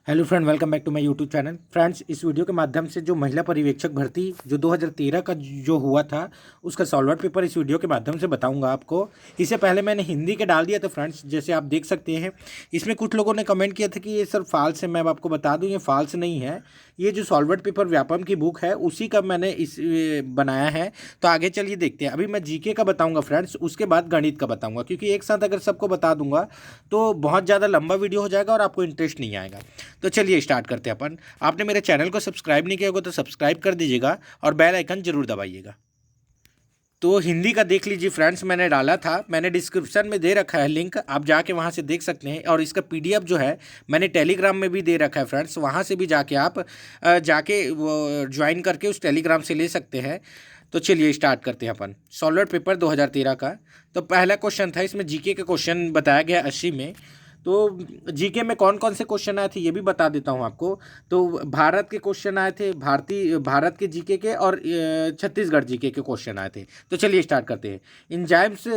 Hello friend, welcome back to my YouTube channel. Friends, इस video के माध्यम से जो महिला पर्यवेक्षक भर्ती जो 2013 का जो हुआ था उसका सॉल्वर पेपर इस वीडियो के माध्यम से बताऊंगा आपको। इससे पहले मैंने हिंदी के डाल दिया था फ्रेंड्स, जैसे आप देख सकते हैं। इसमें कुछ लोगों ने कमेंट किया था कि ये सर फॉल्स है। मैं आपको बता दूं ये फॉल्स नहीं है। ये जो सॉल्वर पेपर व्यापम की बुक है उसी का मैंने इस बनाया है। तो आगे चलिए देखते हैं। अभी मैं जीके का बताऊँगा फ्रेंड्स, उसके बाद गणित का बताऊँगा, क्योंकि एक साथ अगर सबको बता दूंगा तो बहुत ज़्यादा लंबा वीडियो हो जाएगा और आपको इंटरेस्ट नहीं आएगा। तो चलिए स्टार्ट करते हैं अपन। आपने मेरे चैनल को सब्सक्राइब नहीं किया होगा तो सब्सक्राइब कर दीजिएगा और बेल आइकन जरूर दबाइएगा। तो हिंदी का देख लीजिए फ्रेंड्स, मैंने डाला था, मैंने डिस्क्रिप्शन में दे रखा है लिंक, आप जाके वहाँ से देख सकते हैं। और इसका पीडीएफ जो है मैंने टेलीग्राम में भी दे रखा है फ्रेंड्स, वहाँ से भी जाके आप जाके वो ज्वाइन करके उस टेलीग्राम से ले सकते हैं। तो चलिए स्टार्ट करते हैं अपन सॉल्वर पेपर 2013 का। तो पहला क्वेश्चन था, इसमें जीके का क्वेश्चन बताया गया 80 में। तो जीके में कौन कौन से क्वेश्चन आए थे ये भी बता देता हूँ आपको। तो भारत के क्वेश्चन आए थे, भारत के जीके के, और छत्तीसगढ़ जीके के क्वेश्चन आए थे। तो चलिए स्टार्ट करते हैं। एंजाइम्स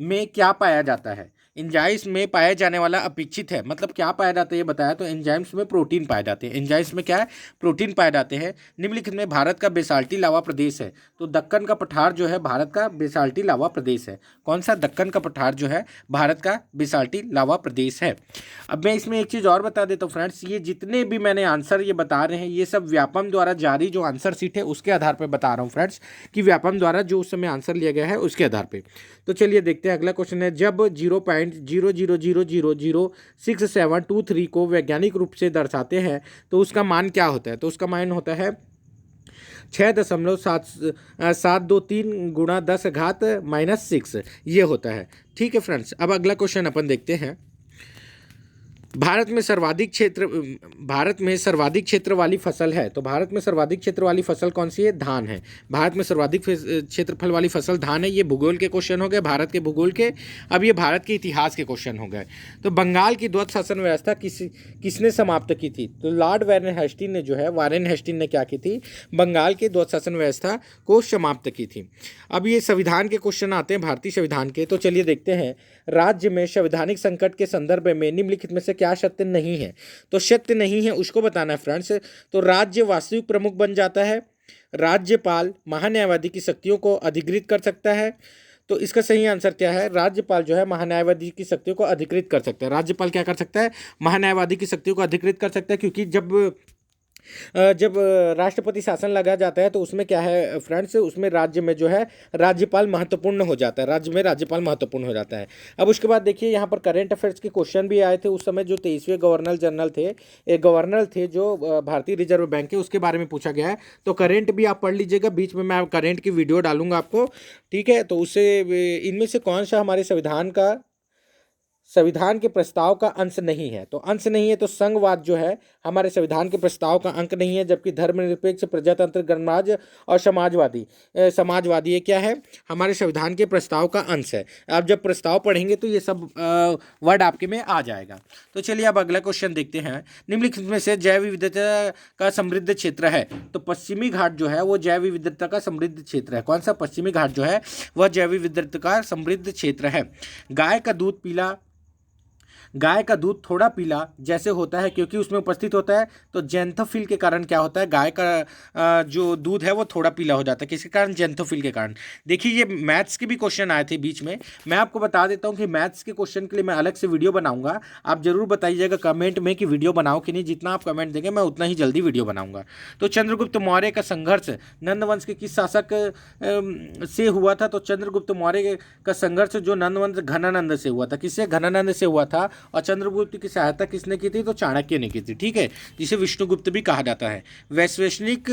में क्या पाया जाता है? एंजाइम्स में पाया जाने वाला अपेक्षित है, मतलब क्या पाया जाता है ये बताया। तो एंजाइम्स में प्रोटीन पाए जाते हैं। एंजाइम्स में क्या है? प्रोटीन पाए जाते हैं। निम्नलिखित में भारत का बेसाल्टी लावा प्रदेश है। तो दक्कन का पठार जो है भारत का बेसाल्टी लावा प्रदेश है। कौन सा? दक्कन का पठार जो है भारत का बेसाल्टी लावा प्रदेश है। अब मैं इसमें एक चीज़ और बता देता हूँ फ्रेंड्स, ये जितने भी मैंने आंसर ये बता रहे हैं ये सब व्यापम द्वारा जारी जो आंसर सीट है उसके आधार पर बता रहा हूँ फ्रेंड्स, कि व्यापम द्वारा जो उस समय आंसर लिया गया है उसके आधार पर। तो चलिए देखते हैं। अगला क्वेश्चन है, जब 0.0000062723 को वैज्ञानिक रूप से दर्शाते हैं तो उसका मान क्या होता है? तो उसका मान होता है 6.723 गुणा 10⁻⁻6, ये होता है। ठीक है फ्रेंड्स, अब अगला क्वेश्चन अपन देखते हैं। भारत में सर्वाधिक क्षेत्र वाली फसल है। तो भारत में सर्वाधिक क्षेत्र वाली फसल कौन सी है? धान है। भारत में सर्वाधिक क्षेत्रफल वाली फसल धान है। ये भूगोल के क्वेश्चन हो गए, भारत के भूगोल के। अब ये भारत के इतिहास के क्वेश्चन हो गए। तो बंगाल की द्वैध शासन व्यवस्था किसने समाप्त की थी? तो लॉर्ड वारेन हेस्टिंग ने जो है, वारेन हेस्टिंग ने क्या की थी? बंगाल की द्वैध शासन व्यवस्था को समाप्त की थी। अब ये संविधान के क्वेश्चन आते हैं, भारतीय संविधान के। तो चलिए देखते हैं। राज्य में संवैधानिक संकट के संदर्भ में निम्नलिखित में से क्या सत्य नहीं है? तो सत्य नहीं है उसको बताना है फ्रेंड्स। तो राज्य वास्तविक प्रमुख बन जाता है। राज्यपाल महान्यायवादी की शक्तियों को अधिकृत कर सकता है। तो इसका सही आंसर क्या है? राज्यपाल जो है महान्यायवादी की शक्तियों को अधिकृत कर सकता है। राज्यपाल क्या कर सकता है? महान्यायवादी की शक्तियों को अधिकृत कर सकता है, क्योंकि जब राष्ट्रपति शासन लगा जाता है तो उसमें क्या है फ्रेंड्स, उसमें राज्य में जो है राज्यपाल महत्वपूर्ण हो जाता है। राज्य में राज्यपाल महत्वपूर्ण हो जाता है। अब उसके बाद देखिए, यहाँ पर करंट अफेयर्स के क्वेश्चन भी आए थे उस समय। जो 23वें गवर्नर थे जो भारतीय रिजर्व बैंक के, उसके बारे में पूछा गया है। तो करंट भी आप पढ़ लीजिएगा, बीच में मैं करंट की वीडियो डालूंगा आपको। ठीक है, तो उससे इनमें से कौन सा हमारे संविधान के प्रस्ताव का अंश नहीं है? तो अंश नहीं है तो संघवाद जो है हमारे संविधान के प्रस्ताव का अंक नहीं है। जबकि धर्मनिरपेक्ष, प्रजातंत्र, गणराज्य और समाजवादी ये क्या है? हमारे संविधान के प्रस्ताव का अंश है। आप जब प्रस्ताव पढ़ेंगे तो ये सब वर्ड आपके में आ जाएगा। तो चलिए अब अगला क्वेश्चन देखते हैं। निम्नलिखित में से जैव विविधता का समृद्ध क्षेत्र है। तो पश्चिमी घाट जो है वो जैव विविधता का समृद्ध क्षेत्र है। कौन सा? पश्चिमी घाट जो है वह जैव विविधता का समृद्ध क्षेत्र है। गाय का दूध थोड़ा पीला जैसे होता है क्योंकि उसमें उपस्थित होता है। तो जेंथोफिल के कारण क्या होता है? गाय का जो दूध है वो थोड़ा पीला हो जाता है। किसके कारण? जेंथोफिल के कारण। देखिए, ये मैथ्स के भी क्वेश्चन आए थे बीच में। मैं आपको बता देता हूँ कि मैथ्स के क्वेश्चन के लिए मैं अलग से वीडियो बनाऊंगा। आप जरूर बताइएगा कमेंट में कि वीडियो बनाओ कि नहीं। जितना आप कमेंट देंगे मैं उतना ही जल्दी वीडियो बनाऊंगा। तो चंद्रगुप्त मौर्य का संघर्ष नंदवंश के किस शासक से हुआ था? तो चंद्रगुप्त मौर्य का संघर्ष जो नंदवंश घनानंद से हुआ था। किससे? घनानंद से हुआ था। और चंद्रगुप्त की सहायता किसने की थी? तो चाणक्य ने की थी। ठीक है, जिसे विष्णुगुप्त भी कहा जाता है। वैशेषिक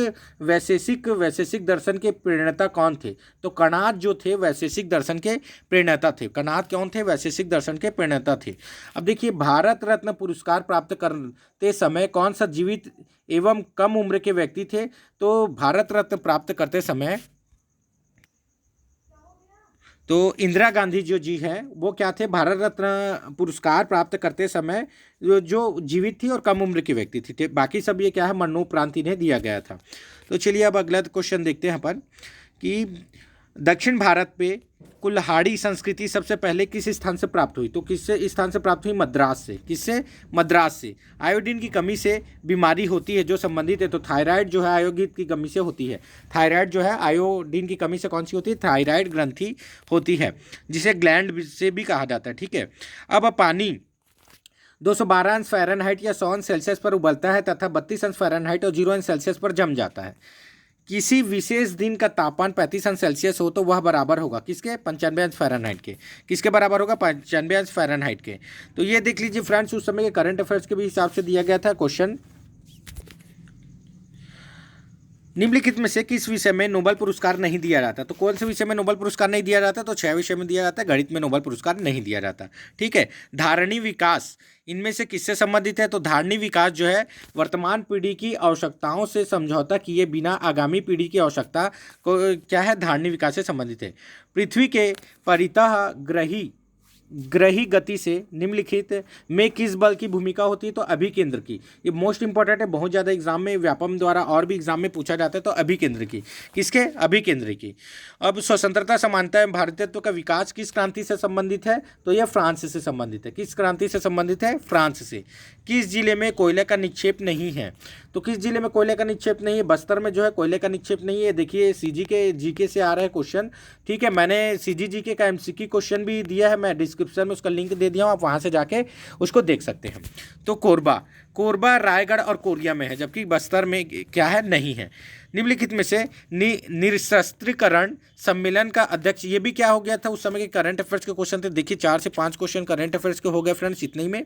दर्शन के प्रणेता कौन थे? तो कणाद जो थे वैशेषिक दर्शन के प्रणेता थे। कणाद कौन थे? वैशेषिक दर्शन के प्रणेता थे। अब देखिए, भारत रत्न पुरस्कार प्राप्त करते समय कौन सा जीवित एवं कम उम्र के व्यक्ति थे? तो भारत रत्न प्राप्त करते समय तो इंदिरा गांधी जो जी हैं वो क्या थे? भारत रत्न पुरस्कार प्राप्त करते समय जो जीवित थी और कम उम्र की व्यक्ति थी। बाकी सब ये क्या है? मरणोपरांत इन्हें दिया गया था। तो चलिए अब अगला क्वेश्चन देखते हैं अपन कि दक्षिण भारत पे कुल्हाड़ी संस्कृति सबसे पहले किस स्थान से प्राप्त हुई? तो किस स्थान से प्राप्त हुई? मद्रास से। किससे? मद्रास से। आयोडीन की कमी से बीमारी होती है जो संबंधित है, तो थायराइड जो है आयोडीन की कमी से होती है। थायराइड जो है आयोडीन की कमी से कौन सी होती है? थायराइड ग्रंथि होती है, जिसे ग्लैंड से भी कहा जाता है। ठीक है। अब पानी 212 अंश फ़ारेनहाइट या 100 अंश सेल्सियस पर उबलता है तथा 32 अंश फ़ारेनहाइट और 0 अंश सेल्सियस पर जम जाता है। किसी विशेष दिन का तापमान 35 अंश सेल्सियस हो तो वह बराबर होगा किसके? 95 अंश फ़ारेनहाइट के। किसके बराबर होगा? 95 अंश फ़ारेनहाइट के। तो ये देख लीजिए फ्रेंड्स, उस समय के करंट अफेयर्स के भी हिसाब से दिया गया था क्वेश्चन। निम्नलिखित में से किस विषय में नोबेल पुरस्कार नहीं दिया जाता? तो कौन से विषय में नोबेल पुरस्कार नहीं दिया जाता? तो 6 विषय में दिया जाता है। गणित में नोबेल पुरस्कार नहीं दिया जाता। ठीक है। धारणी विकास इनमें से किससे संबंधित है? तो धारणी विकास जो है वर्तमान पीढ़ी की आवश्यकताओं से समझौता किए बिना आगामी पीढ़ी की आवश्यकता को क्या है? धारणी विकास से संबंधित है। पृथ्वी के परितः ग्रही गति से निम्नलिखित में किस बल की भूमिका होती है? तो अभिकेंद्र की। ये मोस्ट इंपॉर्टेंट है, बहुत ज़्यादा एग्जाम में, व्यापम द्वारा और भी एग्जाम में पूछा जाता है। तो अभिकेंद्र की। किसके? अभिकेंद्र की। अब स्वतंत्रता समानता एवं भारतीयत्व का विकास किस क्रांति से संबंधित है? तो यह फ्रांस से संबंधित है। किस क्रांति से संबंधित है? फ्रांस से। किस जिले में कोयले का निक्षेप नहीं है? तो किस जिले में कोयले का निक्षेप नहीं है? बस्तर में जो है कोयले का निक्षेप नहीं है। देखिए सीजी के जीके से आ रहा है क्वेश्चन। ठीक है, मैंने सीजी जीके का एमसीक्यू क्वेश्चन भी दिया है, मैं डिस्क्रिप्शन में उसका लिंक दे दिया हूँ, आप वहाँ से जाके उसको देख सकते हैं। तो कोरबा रायगढ़ और कोरिया में है, जबकि बस्तर में क्या है? नहीं है। निम्नलिखित में से निरस्त्रीकरण सम्मेलन का अध्यक्ष, ये भी क्या हो गया था? उस समय के करंट अफेयर्स के क्वेश्चन थे। देखिए 4 से 5 क्वेश्चन करंट अफेयर्स के हो गए फ्रेंड्स, इतने ही में।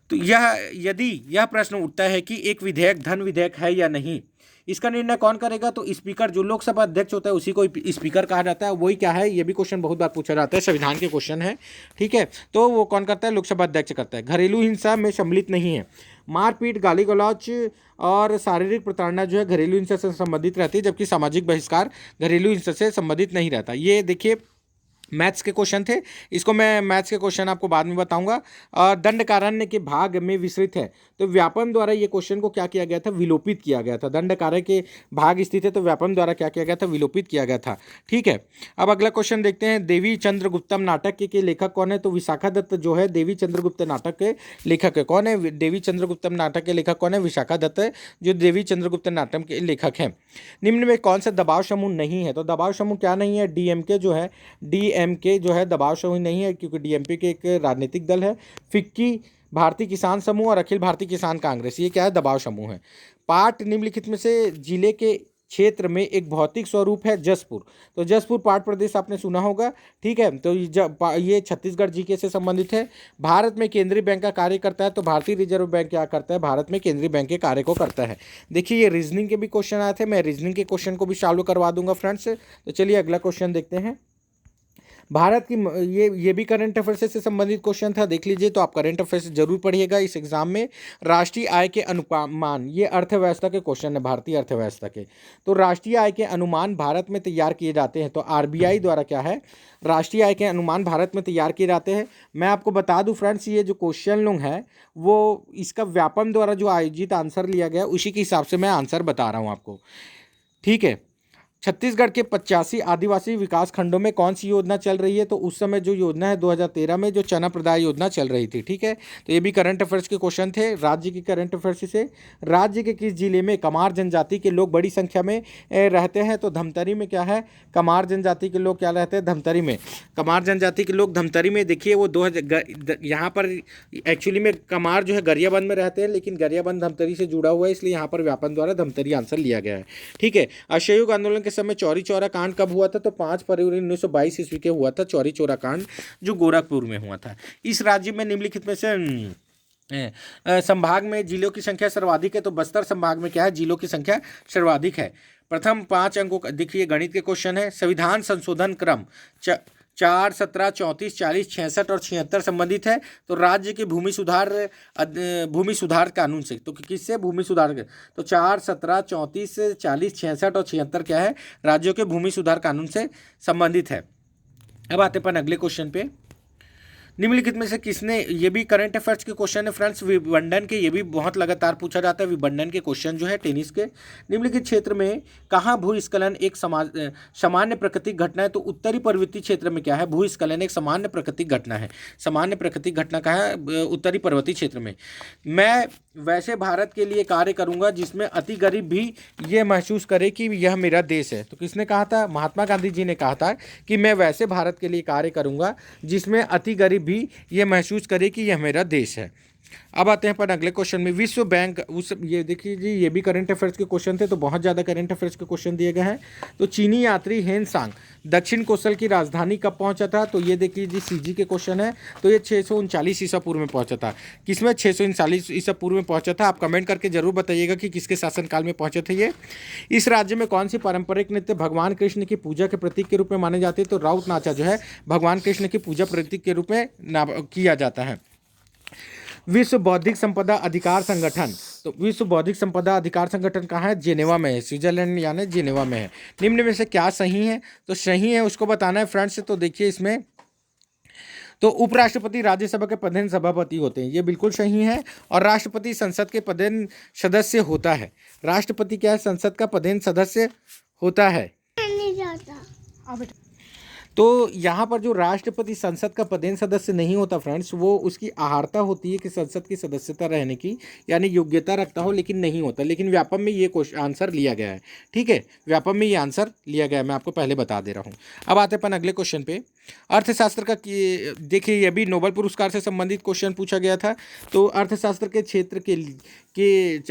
तो यदि यह प्रश्न उठता है कि एक विधेयक धन विधेयक है या नहीं, इसका निर्णय कौन करेगा? तो स्पीकर, जो लोकसभा अध्यक्ष होता है उसी को स्पीकर कहा जाता है। वही क्या है? ये भी क्वेश्चन बहुत बार पूछा जाता है, संविधान के क्वेश्चन है। ठीक है, तो वो कौन करता है? लोकसभा अध्यक्ष करता है। घरेलू हिंसा में सम्मिलित नहीं है। मारपीट, गाली गलौज और शारीरिक प्रताड़ना जो है घरेलू हिंसा से संबंधित रहती है, जबकि सामाजिक बहिष्कार घरेलू हिंसा से संबंधित नहीं रहता। ये देखिए मैथ्स के क्वेश्चन थे, इसको मैं मैथ्स के क्वेश्चन आपको बाद में बताऊंगा। और दंडकारण्य के भाग में विस्तृत है, तो व्यापम द्वारा ये क्वेश्चन को क्या किया गया था? विलोपित किया गया था। दंडकारण्य के भाग स्थित है, तो व्यापम द्वारा क्या किया गया था? विलोपित किया गया था। ठीक है, अब अगला क्वेश्चन देखते हैं। देवी चंद्रगुप्तम नाटक के लेखक कौन है? तो विशाखा दत्त जो है देवी चंद्रगुप्त नाटक के लेखक है। कौन है देवी चंद्रगुप्तम नाटक के लेखक? कौन है? विशाखा दत्त है, जो देवी चंद्रगुप्त नाटक के लेखक हैं। निम्न में कौन सा दबाव समूह नहीं है? तो दबाव समूह क्या नहीं है? डीएमके जो है, डीएमके जो है दबाव समूह नहीं है, क्योंकि डीएमके के एक राजनीतिक दल है। फिक्की, भारतीय किसान समूह और अखिल भारतीय किसान कांग्रेस, ये क्या है? दबाव समूह है। पाठ निम्नलिखित में से जिले के क्षेत्र में एक भौतिक स्वरूप है जसपुर। तो जसपुर पाठ प्रदेश आपने सुना होगा। ठीक है, तो ये छत्तीसगढ़ जीके से संबंधित है। भारत में केंद्रीय बैंक का कार्य करता है, तो भारतीय रिजर्व बैंक क्या करता है? भारत में केंद्रीय बैंक के कार्य को करता है। देखिए ये रीजनिंग के भी क्वेश्चन आए थे, मैं रीजनिंग के क्वेश्चन को भी चालू करवा दूंगा फ्रेंड्स। तो चलिए अगला क्वेश्चन देखते हैं। भारत की ये भी करंट अफेयर्स से संबंधित क्वेश्चन था, देख लीजिए। तो आप करंट अफेयर्स जरूर पढ़िएगा इस एग्जाम में। राष्ट्रीय आय के अनुमान, ये अर्थव्यवस्था के क्वेश्चन है, भारतीय अर्थव्यवस्था के। तो राष्ट्रीय आय के अनुमान भारत में तैयार किए जाते हैं, तो आरबीआई द्वारा क्या है? राष्ट्रीय आय के अनुमान भारत में तैयार किए जाते हैं। मैं आपको बता दूं फ्रेंड्स, ये जो क्वेश्चन लोग हैं वो इसका व्यापम द्वारा जो आयोजित आंसर लिया गया उसी के हिसाब से मैं आंसर बता रहा हूँ आपको। ठीक है, छत्तीसगढ़ के 85 आदिवासी विकास खंडों में कौन सी योजना चल रही है? तो उस समय जो योजना है 2013 में जो चना प्रदाय योजना चल रही थी। ठीक है, तो ये भी करंट अफेयर्स के क्वेश्चन थे। राज्य की करंट अफेयर्स से, राज्य के किस जिले में कमार जनजाति के लोग बड़ी संख्या में रहते हैं? तो धमतरी में क्या है? कमार जनजाति के लोग क्या रहते हैं? धमतरी में। कमार जनजाति के लोग धमतरी में, देखिए वो 2000 यहाँ पर एक्चुअली में कमार जो है गरियाबंद में रहते हैं, लेकिन गरियाबंद धमतरी से जुड़ा हुआ है, इसलिए यहाँ पर व्यापम द्वारा धमतरी आंसर लिया गया है। ठीक है, असहयोग आंदोलन के समय चौरी चौरा कांड कब हुआ था? तो 5 फरवरी 1922 ईस्वी के हुआ था चौरी चौरा कांड, जो गोरखपुर में हुआ था। इस राज्य में निम्नलिखित में से संभाग में जिलों की संख्या सर्वाधिक है, तो बस्तर संभाग में क्या है? जिलों की संख्या सर्वाधिक है। प्रथम 5 अंकों का देखिए गणित के क्वेश्चन है। संविधान संशोधन क्रम 4, 17, 34, 40, 66 और 76 संबंधित है, तो राज्य के भूमि सुधार कानून से। तो किससे? भूमि सुधार के। तो 4, 17, 34, 40, 66 और 76 क्या है? राज्यों के भूमि सुधार कानून से संबंधित है। अब आते हैं अगले क्वेश्चन पे। निम्नलिखित में से किसने, ये भी करंट अफेयर्स के क्वेश्चन है फ्रेंड्स, विबंडन के, ये भी बहुत लगातार पूछा जाता है विबंडन के क्वेश्चन जो है टेनिस के। निम्नलिखित क्षेत्र में कहाँ भूस्खलन एक सामान्य प्राकृतिक घटना है? तो उत्तरी पर्वतीय क्षेत्र में क्या है, भूस्खलन एक सामान्य प्राकृतिक घटना है। सामान्य प्राकृतिक घटना कहाँ है? उत्तरी पर्वतीय क्षेत्र में। मैं वैसे भारत के लिए कार्य करूंगा जिसमें अति गरीब भी ये महसूस करे कि यह मेरा देश है। तो किसने कहा था? महात्मा गांधी जी ने कहा था कि मैं वैसे भारत के लिए कार्य करूंगा जिसमें अति गरीब भी ये महसूस करे कि यह मेरा देश है। अब आते हैं अपन अगले क्वेश्चन में। विश्व बैंक उस, ये देखिए जी, ये भी करंट अफेयर्स के क्वेश्चन थे, तो बहुत ज़्यादा करंट अफेयर्स के क्वेश्चन दिए गए हैं। तो चीनी यात्री हेन सांग दक्षिण कौशल की राजधानी कब पहुंचा था? तो ये देखिए जी, सीजी के क्वेश्चन है। तो ये 639 ईसा पूर्व में पहुंचा था। किसमें? 639 ईसा पूर्व में पहुंचा था। आप कमेंट करके जरूर बताइएगा कि किसके शासनकाल में पहुंचे थे ये। इस राज्य में कौन सी पारंपरिक नृत्य भगवान कृष्ण की पूजा के प्रतीक के रूप में माने जाते हैं? तो राउत नाचा जो है भगवान कृष्ण की पूजा प्रतीक के रूप में किया जाता है। विश्व बौद्धिक संपदा अधिकार संगठन, तो विश्व बौद्धिक संपदा अधिकार संगठन कहाँ है? जेनेवा में है, स्विट्जरलैंड यानी जेनेवा में है। निम्न में से क्या सही है? तो सही है उसको बताना है फ्रेंड्स। तो देखिए इसमें, तो उपराष्ट्रपति राज्यसभा के प्रधान सभापति होते हैं, ये बिल्कुल सही है। और राष्ट्रपति संसद के प्रधान सदस्य होता है। राष्ट्रपति क्या है? संसद का प्रधान सदस्य होता है। तो यहाँ पर जो राष्ट्रपति संसद का प्रधान सदस्य नहीं होता फ्रेंड्स, वो उसकी अहर्ता होती है कि संसद की सदस्यता रहने की, यानी योग्यता रखता हो, लेकिन नहीं होता। लेकिन व्यापम में ये आंसर लिया गया है, ठीक है, व्यापम में ये आंसर लिया गया है, मैं आपको पहले बता दे रहा हूँ। अब आते अपन अगले क्वेश्चन पे। अर्थशास्त्र का देखिए, ये भी नोबेल पुरस्कार से संबंधित क्वेश्चन पूछा गया था। तो अर्थशास्त्र के क्षेत्र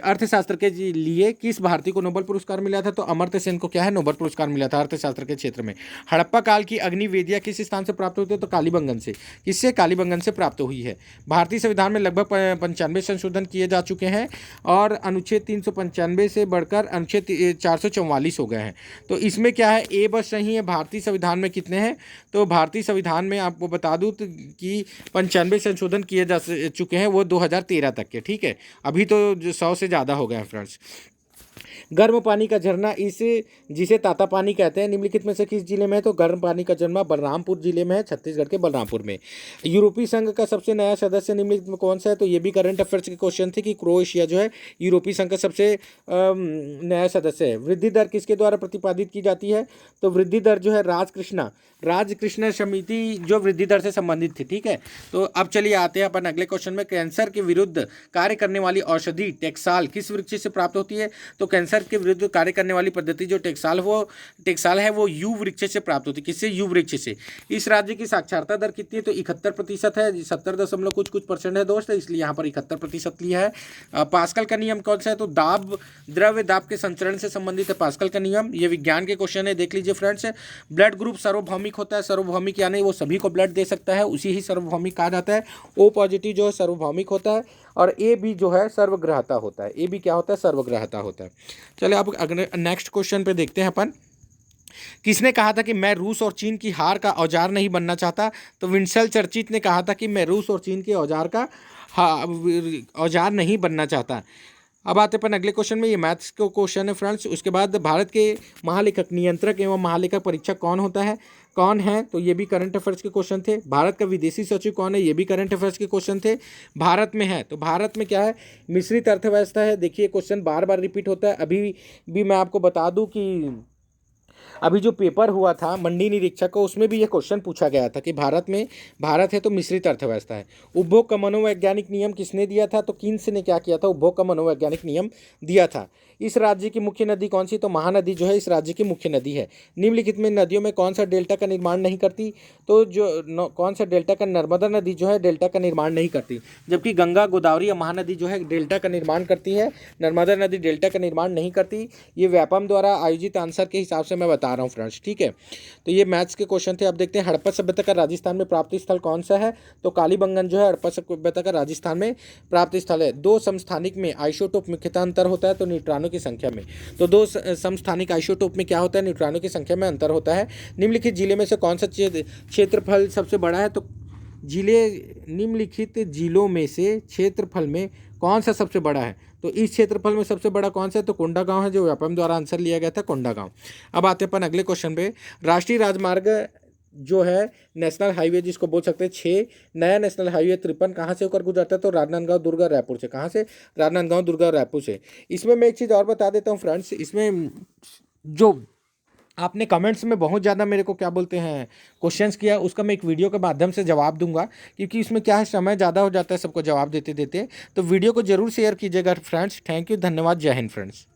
अर्थशास्त्र के लिए किस भारतीय को नोबेल पुरस्कार मिला था? तो अमर्त्य सेन को क्या है? नोबेल पुरस्कार मिला था अर्थशास्त्र के क्षेत्र में। हड़प्पा काल की अग्निवेदियाँ किस स्थान से प्राप्त होती है? तो कालीबंगन से। किससे? कालीबंगन से प्राप्त हुई है। भारतीय संविधान में लगभग 95 संशोधन किए जा चुके हैं और अनुच्छेद 395 से बढ़कर अनुच्छेद 444 हो गए हैं। तो इसमें क्या है? ए बस सही है। भारतीय संविधान में कितने हैं? तो भारतीय संविधान में आपको बता दूं कि 95 संशोधन किए जा चुके हैं, वो 2013 तक के, ठीक है। अभी तो 100 से ज़्यादा हो गए हैं फ्रेंड्स। गर्म पानी का झरना जिसे ताता पानी कहते हैं, निम्नलिखित में से किस जिले में है? तो गर्म पानी का झरना बलरामपुर जिले में है, छत्तीसगढ़ के बलरामपुर में। यूरोपीय संघ का सबसे नया सदस्य निम्नलिखित में कौन सा है? तो ये भी करंट अफेयर्स के क्वेश्चन थे कि क्रोएशिया जो है यूरोपीय संघ का सबसे नया सदस्य है। वृद्धि दर किसके द्वारा प्रतिपादित की जाती है? तो वृद्धि दर जो है राजकृष्ण समिति जो वृद्धि दर से संबंधित थी, ठीक है। तो अब चलिए आते हैं अपन अगले क्वेश्चन में। कैंसर के विरुद्ध कार्य करने वाली औषधि टेक्साल किस वृक्ष से प्राप्त होती है? तो कैंसर के विरुद्ध कार्य करने वाली पद्धति जो टेक्साल है वो यू वृक्ष से प्राप्त होती है। किससे? यू वृक्ष से। इस राज्य की साक्षरता दर कितनी है? तो 71% है, 70 दशमलव कुछ परसेंट है दोस्त, इसलिए यहाँ पर 71% लिया है। पास्कल का नियम कौन सा है? तो द्रव्य दाब के संचरण से संबंधित है पास्कल का नियम। ये विज्ञान के क्वेश्चन है, देख लीजिए फ्रेंड्स। ब्लड ग्रुप सार्वभौमिक होता है। सार्वभौमिक यानी वो सभी को ब्लड दे सकता है, उसी ही सार्वभौमिक कहा जाता है। ओ पॉजिटिव जो है सार्वभौमिक होता है और ए बी जो है सर्वग्राहता होता है। ए बी क्या होता है? सर्वग्राहता होता है। चलिए अब अगले नेक्स्ट क्वेश्चन पे देखते हैं अपन। किसने कहा था कि मैं रूस और चीन की हार का औजार नहीं बनना चाहता? तो विंस्टन चर्चिल ने कहा था कि मैं रूस और चीन के औजार का औजार नहीं बनना चाहता। अब आते अपन अगले क्वेश्चन में। ये मैथ्स का क्वेश्चन है फ्रेंड्स। उसके बाद भारत के महालेखक नियंत्रक एवं महालेखक परीक्षक कौन है? तो ये भी करंट अफेयर्स के क्वेश्चन थे। भारत का विदेशी सचिव कौन है? ये भी करंट अफेयर्स के क्वेश्चन थे। भारत में है, तो भारत में क्या है? मिश्रित अर्थव्यवस्था है। देखिए क्वेश्चन बार बार रिपीट होता है। अभी भी मैं आपको बता दूं कि अभी जो पेपर हुआ था मंडी निरीक्षक को, उसमें भी ये क्वेश्चन पूछा गया था कि भारत है तो मिश्रित अर्थव्यवस्था है। उपभोग का मनोवैज्ञानिक नियम किसने दिया था? तो किन्स ने क्या किया था? उपभोग का मनोवैज्ञानिक नियम दिया था। इस राज्य की मुख्य नदी कौन सी? तो महानदी जो है इस राज्य की मुख्य नदी है। निम्नलिखित में नदियों में कौन सा डेल्टा का निर्माण नहीं करती? तो कौन सा डेल्टा का? नर्मदा नदी जो है डेल्टा का निर्माण नहीं करती, जबकि गंगा, गोदावरी या महानदी जो है डेल्टा का निर्माण करती है। नर्मदा नदी डेल्टा का निर्माण नहीं करती। ये व्यापम द्वारा आयोजित आंसर के हिसाब से मैं बता रहा हूँ फ्रेंड्स, ठीक है। तो ये मैथ्स के क्वेश्चन थे। अब देखते हैं हड़प्पा सभ्यता का राजस्थान में प्राप्ति स्थल कौन सा है? तो कालीबंगन जो है हड़प्पा सभ्यता का राजस्थान में प्राप्ति स्थल है। दो समस्थानिक में आइसोटोप मुख्यतः अंतर होता है, तो न्यूट्रॉनों की संख्या में। तो दो समस्थानिक आइसोटोप में क्या होता है? न्यूट्रॉनों की संख्या में अंतर होता है। निम्नलिखित जिले में से कौन सा क्षेत्रफल सबसे बड़ा है? तो निम्नलिखित जिलों में से क्षेत्रफल में कौन सा सबसे बड़ा है? तो इस क्षेत्रफल में सबसे बड़ा कौन सा है? तो कोंडागांव है, जो व्यापम द्वारा आंसर लिया गया था, कोंडागांव। अब आते हैं अपन अगले क्वेश्चन पे। राष्ट्रीय राजमार्ग जो है नेशनल हाईवे जिसको बोल सकते हैं 6, नया नेशनल हाईवे 53 कहाँ से होकर गुजरता है? तो राजनांदगांव दुर्ग रायपुर से। कहाँ से? राजनांदगांव दुर्ग रायपुर से। इसमें मैं एक चीज़ और बता देता हूँ फ्रेंड्स, इसमें जो आपने कमेंट्स में बहुत ज़्यादा मेरे को क्या बोलते हैं क्वेश्चंस किया, उसका मैं एक वीडियो के माध्यम से जवाब दूंगा, क्योंकि इसमें क्या है समय ज़्यादा हो जाता है सबको जवाब देते देते। तो वीडियो को जरूर शेयर कीजिएगा फ्रेंड्स। थैंक यू, धन्यवाद, जय हिंद फ्रेंड्स।